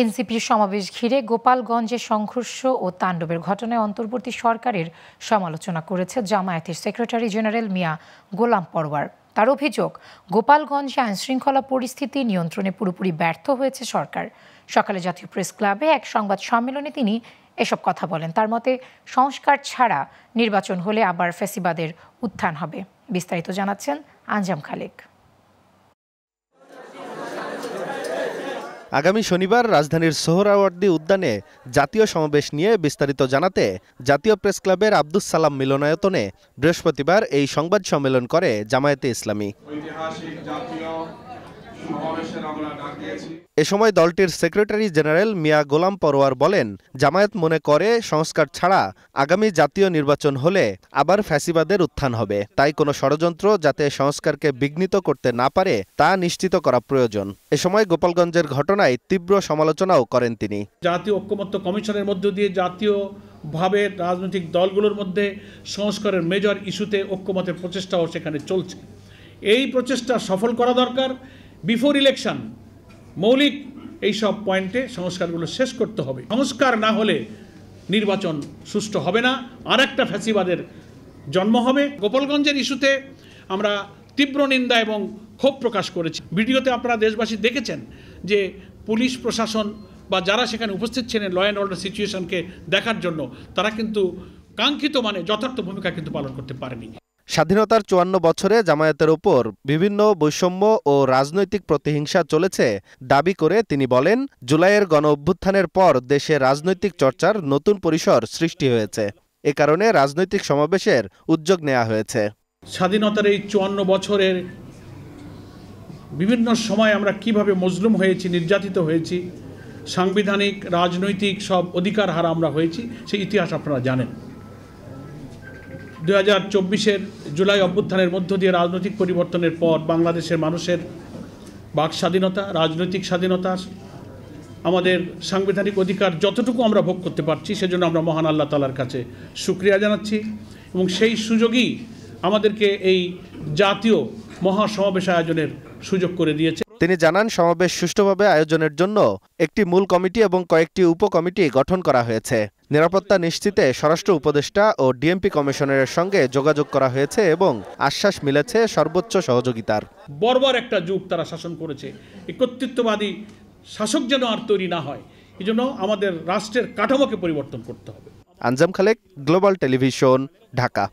এনসিপির সমাবেশ ঘিরে গোপালগঞ্জে সংঘর্ষ ও তাণ্ডবের ঘটনায় অন্তর্বর্তী সরকারের সমালোচনা করেছে জামায়াতের সেক্রেটারি জেনারেল মিয়া গোলাম পরওয়ার। তার অভিযোগ, গোপালগঞ্জে আইনশৃঙ্খলা পরিস্থিতি নিয়ন্ত্রণে পুরোপুরি ব্যর্থ হয়েছে সরকার। সকালে জাতীয় প্রেস ক্লাবে এক সংবাদ সম্মেলনে তিনি এসব কথা বলেন। তার মতে, সংস্কার ছাড়া নির্বাচন হলে আবার ফ্যাসিবাদের উত্থান হবে। বিস্তারিত জানাচ্ছেন আঞ্জাম খালেক। আগামী শনিবার রাজধানীর সোহরাওয়ার্দী উদ্যানে জাতীয় সমাবেশ নিয়ে বিস্তারিত জানাতে জাতীয় প্রেস ক্লাবের আব্দুস সালাম মিলনায়তনে বৃহস্পতিবার এই সংবাদ সম্মেলন করে জামায়াতে ইসলামী। এ সময় দলটির সেক্রেটারি জেনারেল মিয়া গোলাম পরওয়ার বলেন, জামায়াত মনে করে সংস্কার ছাড়া আগামী জাতীয় নির্বাচন হলে আবার ফ্যাসিবাদের উত্থান হবে। তাই কোনো ষড়যন্ত্র যাতে সংস্কারকে বিঘ্নিত করতে না পারে তা নিশ্চিত করা প্রয়োজন। এ সময় গোপালগঞ্জের ঘটনায় তীব্র সমালোচনাও করেন তিনি। জাতীয় ঐক্যমত্য কমিশনের মধ্য দিয়ে জাতীয়ভাবে রাজনৈতিক দলগুলোর মধ্যে সংস্কারের মেজর ইস্যুতে ঐক্যমতের প্রচেষ্টাও সেখানে চলছে। এই প্রচেষ্টা সফল করা দরকার। বিফোর ইলেকশন মৌলিক এইসব পয়েন্টে সংস্কারগুলো শেষ করতে হবে। সংস্কার না হলে নির্বাচন সুষ্ঠু হবে না, আর একটা ফ্যাসিবাদের জন্ম হবে। গোপালগঞ্জের ইস্যুতে আমরা তীব্র নিন্দা এবং ক্ষোভ প্রকাশ করেছি। ভিডিওতে আপনারা দেশবাসী দেখেছেন যে পুলিশ প্রশাসন বা যারা সেখানে উপস্থিত ছিলেন ল অ্যান্ড অর্ডার সিচুয়েশনকে দেখার জন্য, তারা কিন্তু কাঙ্ক্ষিত যথার্থ ভূমিকা কিন্তু পালন করতে পারেনি। স্বাধীনতার 54 বছরে জামায়াতের উপর বিভিন্ন বৈষম্য ও রাজনৈতিক প্রতিহিংসা চলেছে দাবি করে তিনি বলেন, জুলাইয়ের গণঅভ্যুত্থানের পর দেশে রাজনৈতিক চর্চার নতুন পরিসর সৃষ্টি হয়েছে। এ কারণে রাজনৈতিক সমাবেশের উদ্যোগ নেওয়া হয়েছে। স্বাধীনতার এই 54 বছরের বিভিন্ন সময় আমরা কিভাবে মজলুম হয়েছি, নির্যাতিত হয়েছি, সাংবিধানিক রাজনৈতিক সব অধিকার হারা আমরা হয়েছি, সেই ইতিহাস আপনারা জানেন। 2024-এর জুলাই অভ্যুত্থানের মধ্য দিয়ে রাজনৈতিক পরিবর্তনের পর বাংলাদেশের মানুষের বাক স্বাধীনতা, রাজনৈতিক স্বাধীনতা, আমাদের সাংবিধানিক অধিকার যতটুকু আমরা ভোগ করতে পারছি, সেজন্য আমরা মহান আল্লাহ তাআলার কাছে শুকরিয়া জানাচ্ছি। এবং সেই সুযোগই আমাদেরকে এই জাতীয় মহাসমাবেশ আয়োজনের সুযোগ করে দিয়েছে। তিনি জানান, সমাবেশ সুষ্ঠুভাবে আয়োজনের জন্য একটি মূল কমিটি এবং কয়েকটি উপকমিটি গঠন করা হয়েছে। নিরাপত্তা নিশ্চিতে স্বরাষ্ট্র উপদেষ্টা ও ডিএমপি কমিশনারের সঙ্গে যোগাযোগ করা হয়েছে এবং আশ্বাস মিলেছে সর্বোচ্চ সহযোগিতার। বর্বর একটা যুগ তারা শাসন করেছে, এই কর্তৃত্ববাদী শাসক যেন আর তৈরি না হয়, এই জন্য আমাদের রাষ্ট্রের কাঠামোকে পরিবর্তন করতে হবে। আঞ্জাম খালেক, গ্লোবাল টেলিভিশন, ঢাকা।